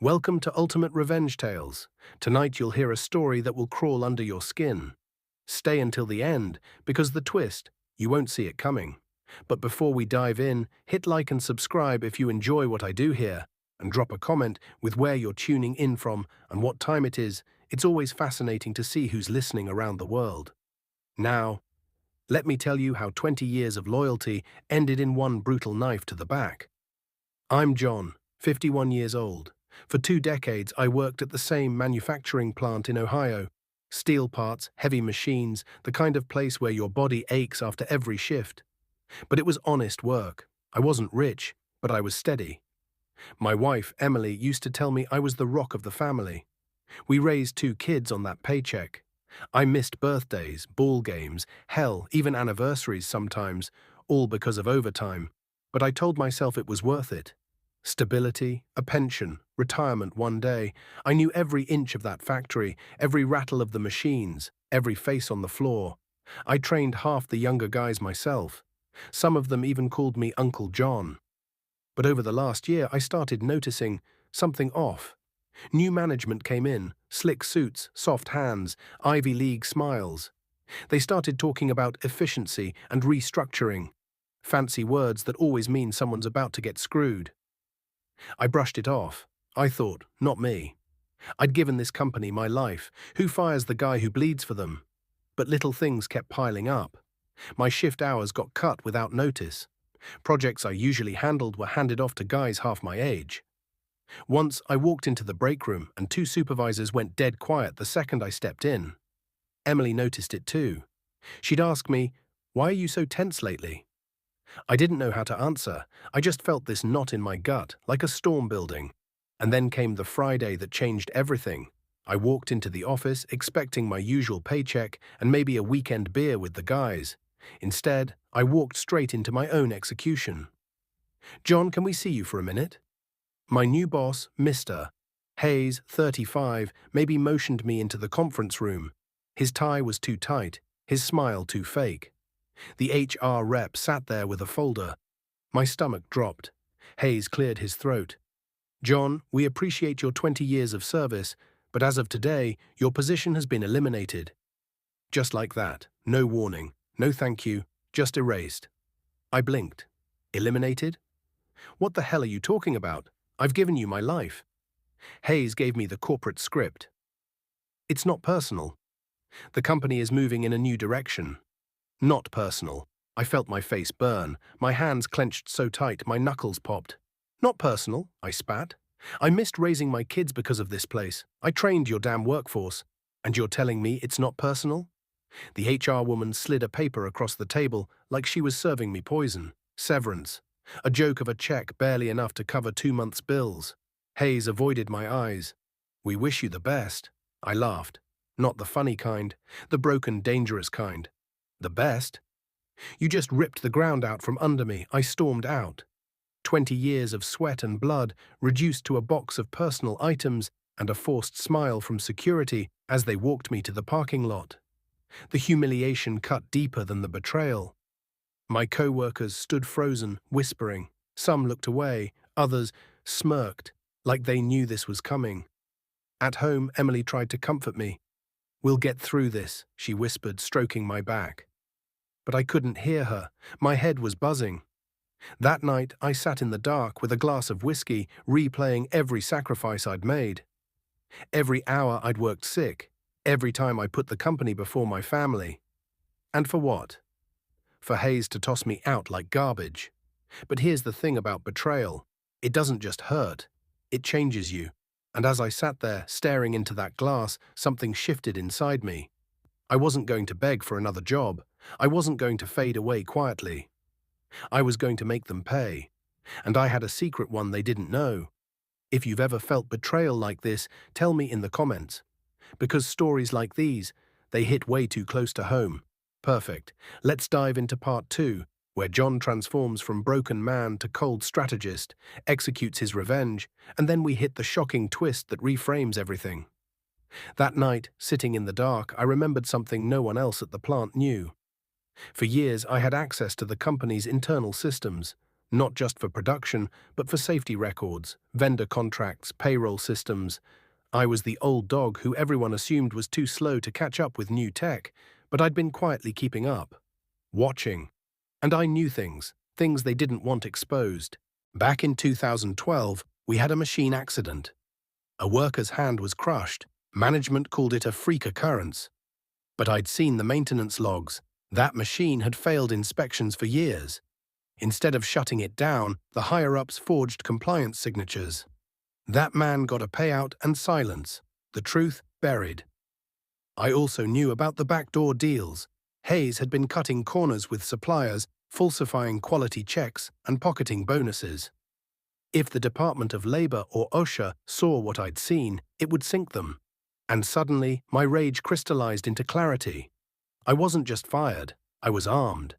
Welcome to Ultimate Revenge Tales. Tonight you'll hear a story that will crawl under your skin. Stay until the end, because the twist, you won't see it coming. But before we dive in, hit like and subscribe if you enjoy what I do here, and drop a comment with where you're tuning in from and what time it is. It's always fascinating to see who's listening around the world. Now, let me tell you how 20 years of loyalty ended in one brutal knife to the back. I'm John, 51 years old. For 2 decades, I worked at the same manufacturing plant in Ohio. Steel parts, heavy machines, the kind of place where your body aches after every shift. But it was honest work. I wasn't rich, but I was steady. My wife, Emily, used to tell me I was the rock of the family. We raised 2 kids on that paycheck. I missed birthdays, ball games, hell, even anniversaries sometimes, all because of overtime. But I told myself it was worth it. Stability, a pension, retirement one day. I knew every inch of that factory, every rattle of the machines, every face on the floor. I trained half the younger guys myself. Some of them even called me Uncle John. But over the last year, I started noticing something off. New management came in, slick suits, soft hands, Ivy League smiles. They started talking about efficiency and restructuring. Fancy words that always mean someone's about to get screwed. I brushed it off. I thought, not me. I'd given this company my life. Who fires the guy who bleeds for them? But little things kept piling up. My shift hours got cut without notice. Projects I usually handled were handed off to guys half my age. Once I walked into the break room and 2 supervisors went dead quiet the second I stepped in. Emily noticed it too. She'd ask me, "Why are you so tense lately?" I didn't know how to answer. I just felt this knot in my gut, like a storm building. And then came the Friday that changed everything. I walked into the office expecting my usual paycheck and maybe a weekend beer with the guys. Instead, I walked straight into my own execution. "John, can we see you for a minute?" My new boss, Mr. Hayes, 35, maybe motioned me into the conference room. His tie was too tight, his smile too fake. The HR rep sat there with a folder. My stomach dropped. Hayes cleared his throat. "John, we appreciate your 20 years of service, but as of today, your position has been eliminated." Just like that. No warning. No thank you. Just erased. I blinked. Eliminated? What the hell are you talking about? I've given you my life. Hayes gave me the corporate script. "It's not personal. The company is moving in a new direction." Not personal. I felt my face burn, my hands clenched so tight my knuckles popped. "Not personal," I spat. "I missed raising my kids because of this place. I trained your damn workforce. And you're telling me it's not personal?" The HR woman slid a paper across the table like she was serving me poison. Severance. A joke of a check barely enough to cover 2 months' bills. Hayes avoided my eyes. "We wish you the best." I laughed. Not the funny kind, the broken, dangerous kind. "The best? You just ripped the ground out from under me." I stormed out. 20 years of sweat and blood reduced to a box of personal items and a forced smile from security as they walked me to the parking lot. The humiliation cut deeper than the betrayal. My co-workers stood frozen, whispering. Some looked away, others smirked, like they knew this was coming. At home, Emily tried to comfort me. "We'll get through this," she whispered, stroking my back. But I couldn't hear her. My head was buzzing. That night, I sat in the dark with a glass of whiskey, replaying every sacrifice I'd made. Every hour I'd worked sick. Every time I put the company before my family. And for what? For Hayes to toss me out like garbage. But here's the thing about betrayal. It doesn't just hurt. It changes you. And as I sat there, staring into that glass, something shifted inside me. I wasn't going to beg for another job. I wasn't going to fade away quietly. I was going to make them pay. And I had a secret one they didn't know. If you've ever felt betrayal like this, tell me in the comments. Because stories like these, they hit way too close to home. Perfect. Let's dive into part 2, where John transforms from broken man to cold strategist, executes his revenge, and then we hit the shocking twist that reframes everything. That night, sitting in the dark, I remembered something no one else at the plant knew. For years, I had access to the company's internal systems. not just for production, but for safety records, vendor contracts, payroll systems. I was the old dog who everyone assumed was too slow to catch up with new tech, but I'd been quietly keeping up, watching. And I knew things they didn't want exposed. Back in 2012, we had a machine accident. A worker's hand was crushed. Management called it a freak occurrence. But I'd seen the maintenance logs. That machine had failed inspections for years. Instead of shutting it down, the higher-ups forged compliance signatures. That man got a payout and silence. The truth buried. I also knew about the backdoor deals. Hayes had been cutting corners with suppliers, falsifying quality checks and pocketing bonuses. If the Department of Labor or OSHA saw what I'd seen, it would sink them. And suddenly, my rage crystallized into clarity. I wasn't just fired, I was armed.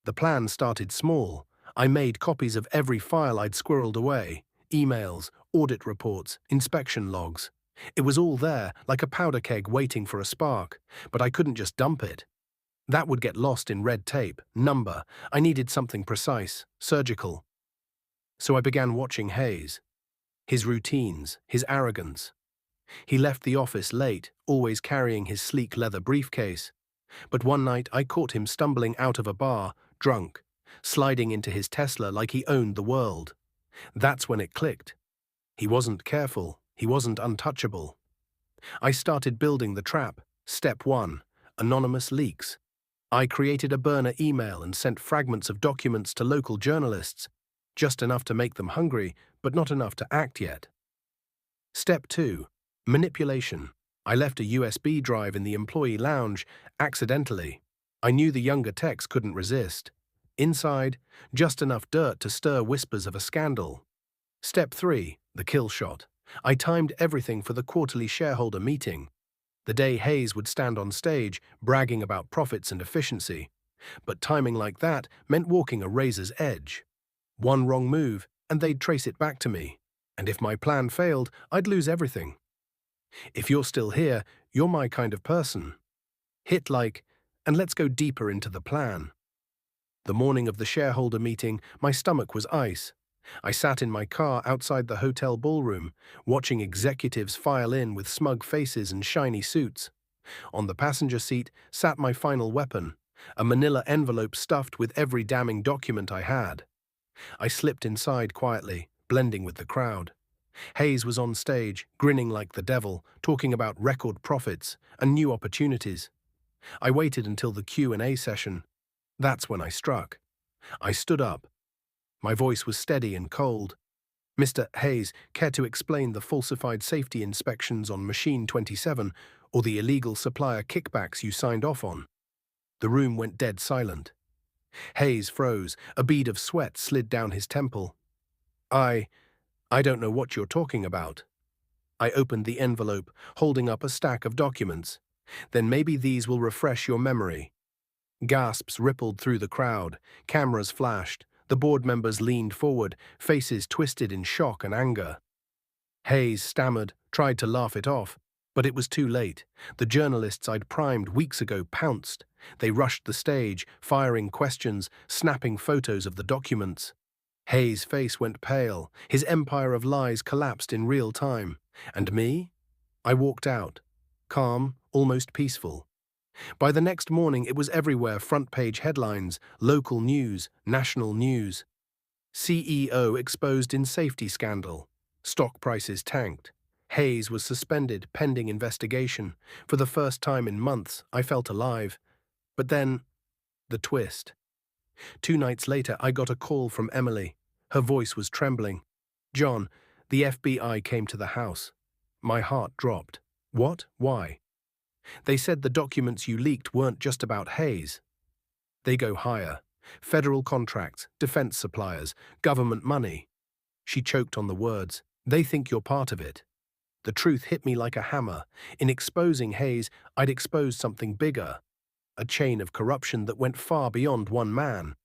The plan started small. I made copies of every file I'd squirreled away, emails, audit reports, inspection logs. It was all there, like a powder keg waiting for a spark, but I couldn't just dump it. That would get lost in red tape, number. I needed something precise, surgical. So I began watching Hayes. His routines, his arrogance. He left the office late, always carrying his sleek leather briefcase. But one night I caught him stumbling out of a bar, drunk, sliding into his Tesla like he owned the world. That's when it clicked. He wasn't careful, he wasn't untouchable. I started building the trap. Step 1. Anonymous leaks. I created a burner email and sent fragments of documents to local journalists, just enough to make them hungry, but not enough to act yet. Step 2. Manipulation. I left a USB drive in the employee lounge, accidentally. I knew the younger techs couldn't resist. Inside, just enough dirt to stir whispers of a scandal. Step 3. The kill shot. I timed everything for the quarterly shareholder meeting. The day Hayes would stand on stage, bragging about profits and efficiency. But timing like that meant walking a razor's edge. One wrong move, and they'd trace it back to me. And if my plan failed, I'd lose everything. If you're still here, you're my kind of person. Hit like, and let's go deeper into the plan. The morning of the shareholder meeting, my stomach was ice. I sat in my car outside the hotel ballroom, watching executives file in with smug faces and shiny suits. On the passenger seat sat my final weapon, a manila envelope stuffed with every damning document I had. I slipped inside quietly, blending with the crowd. Hayes was on stage, grinning like the devil, talking about record profits and new opportunities. I waited until the Q&A session. That's when I struck. I stood up. My voice was steady and cold. Mr. Hayes, care to explain the falsified safety inspections on Machine 27 or the illegal supplier kickbacks you signed off on? The room went dead silent. Hayes froze. A bead of sweat slid down his temple. I don't know what you're talking about. I opened the envelope, holding up a stack of documents. Then maybe these will refresh your memory. Gasps rippled through the crowd. Cameras flashed. The board members leaned forward, faces twisted in shock and anger. Hayes stammered, tried to laugh it off, but it was too late. The journalists I'd primed weeks ago pounced. They rushed the stage, firing questions, snapping photos of the documents. Hayes' face went pale. His empire of lies collapsed in real time. And me? I walked out, calm, almost peaceful. By the next morning, it was everywhere, front-page headlines, local news, national news. CEO exposed in safety scandal. Stock prices tanked. Hayes was suspended pending investigation. For the first time in months, I felt alive. But then, the twist. 2 nights later, I got a call from Emily. Her voice was trembling. "John, the FBI came to the house." My heart dropped. "What? Why?" "They said the documents you leaked weren't just about Hayes. They go higher. Federal contracts, defense suppliers, government money." She choked on the words. "They think you're part of it." The truth hit me like a hammer. In exposing Hayes, I'd exposed something bigger. A chain of corruption that went far beyond one man.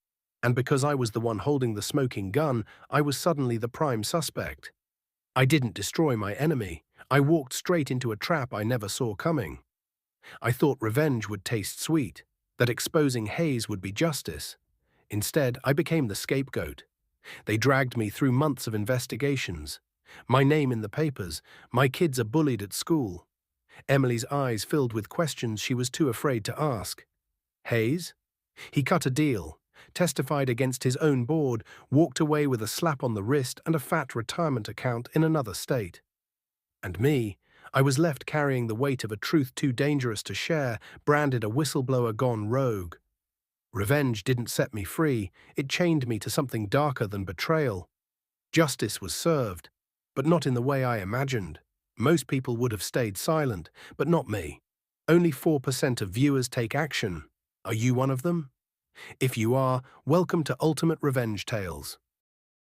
And because I was the one holding the smoking gun, I was suddenly the prime suspect. I didn't destroy my enemy. I walked straight into a trap I never saw coming. I thought revenge would taste sweet, that exposing Hayes would be justice. Instead, I became the scapegoat. They dragged me through months of investigations. My name in the papers, my kids are bullied at school. Emily's eyes filled with questions she was too afraid to ask. Hayes? He cut a deal, testified against his own board, walked away with a slap on the wrist and a fat retirement account in another state. And me, I was left carrying the weight of a truth too dangerous to share, branded a whistleblower gone rogue. Revenge didn't set me free, it chained me to something darker than betrayal. Justice was served, but not in the way I imagined. Most people would have stayed silent, but not me. Only 4% of viewers take action. Are you one of them? If you are, welcome to Ultimate Revenge Tales.